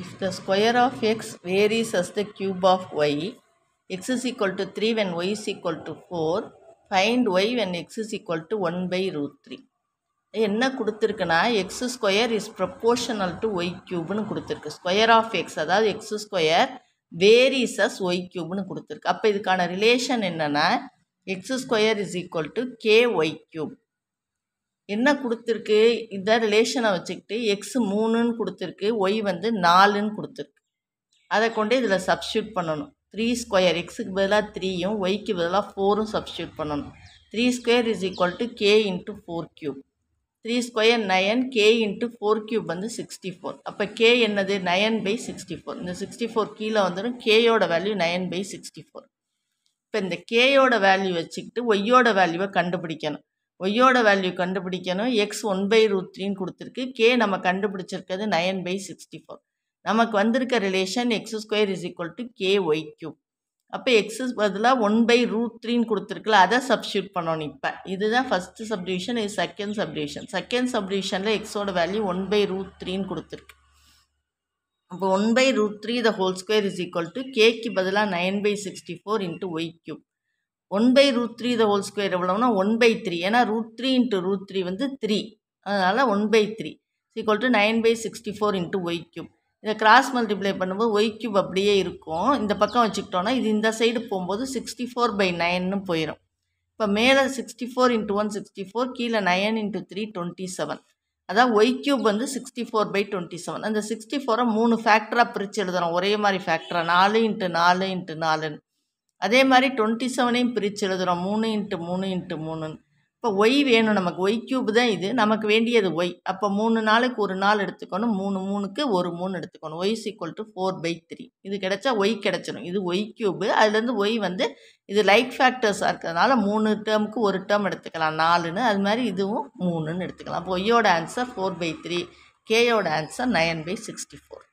If the square of x varies as the cube of y, x is equal to 3 when y is equal to 4, find y when x is equal to 1 by root 3. என்ன கொடுத்துருக்குன்னா x square is proportional to y க்யூப்னு கொடுத்துருக்கு. Square of x அதாவது x square varies as y க்யூப்னு கொடுத்துருக்கு. அப்போ இதுக்கான relation என்னென்னா x square is equal to k y cube. என்ன கொடுத்துருக்கு, இந்த ரிலேஷனை வச்சுக்கிட்டு எக்ஸ் 3ன்னு கொடுத்துருக்கு, ஒய் வந்து 4ன்னு கொடுத்துருக்கு. அதை கொண்டு இதில் சப்ஸ்டியூட் பண்ணணும். 3 ஸ்கொயர் எக்ஸுக்கு பதிலாக 3யும் ஒய்க்கு பதிலாக 4ம் சப்ஸ்டியூட் பண்ணணும். 3 square is equal to K into 4 cube. 3 square 9, K into 4 cube வந்து 64. அப்போ கே என்னது 9/64. இந்த 64 கீழே வந்துடும். கேயோட வேல்யூ 9/64. இப்போ இந்த கேயோட வேல்யூ வச்சுக்கிட்டு ஒய்யோட வேல்யூவை கண்டுபிடிக்கணும். ஒய்யோட வேல்யூ கண்டுபிடிக்கணும். எக்ஸ் 1/√3ன்னு கொடுத்துருக்கு. கே நம்ம கண்டுபிடிச்சிருக்கிறது 9/64. நமக்கு வந்திருக்க relation x square is equal to k y cube. அப்போ எக்ஸு பதிலாக 1/√3ன்னு கொடுத்துருக்குல, அதை சப்ஸ்டியூட் பண்ணணும். இப்போ இதுதான் ஃபஸ்ட்டு சப்டிவிஷன், இது செகண்ட் சப்டிவிஷன். செகண்ட் சப்டிவிஷனில் எக்ஸோட வேல்யூ 1/√3ன்னு கொடுத்துருக்கு. அப்போ 1/√3 the whole square is equal to கேக்கு பதிலாக 9/64 into Y cube. 1/√3 the whole square எவ்வளோனா 1/3. ஏன்னா √3 இன்ட்டு √3 வந்து 3, அதனால் 1/3 equal to 9/64 into Y cube. இதை கிராஸ் மல்டிப்ளை பண்ணும்போது ஒய் க்யூப் அப்படியே இருக்கும். இந்த பக்கம் வச்சுக்கிட்டோன்னா இது இந்த சைடு போகும்போது 64/9ன்னு போயிடும். இப்போ மேலே 64 இன்ட்டு 1 64, கீழே 9 இன்ட்டு 3 27. அதான் ஒய் க்யூப் வந்து 64/27. அந்த 64 3 ஃபேக்டராக பிரித்து எழுதுகிறோம். ஒரே மாதிரி ஃபேக்டராக 4 இன்ட்டு 4 இன்ட்டு 4ன்னு. அதே மாதிரி 27ஐயும் பிரித்து எழுதுகிறோம் 3 இன்ட்டு 3 இன்ட்டு 3ன்னு. இப்போ ஒய் வேணும் நமக்கு. ஒய் க்யூப் தான் இது, நமக்கு வேண்டியது ஒய். அப்போ 3 நாளுக்கு ஒரு நாள் எடுத்துக்கணும், 3 3க்கு ஒரு 3 எடுத்துக்கணும். Y is equal to 4/3. இது கிடைச்சா ஒய் கிடச்சிடும். இது ஒய் க்யூபு. அதுலேருந்து ஒய் வந்து இது லைக் ஃபேக்டர்ஸாக இருக்கிறதுனால 3 டேர்முக்கு ஒரு டேர்ம் எடுத்துக்கலாம் 4ன்னு. அது மாதிரி இதுவும் 3ன்னு எடுத்துக்கலாம். அப்போ ஒய்யோட ஆன்சர் 4/3, கேயோட ஆன்சர் 9/64.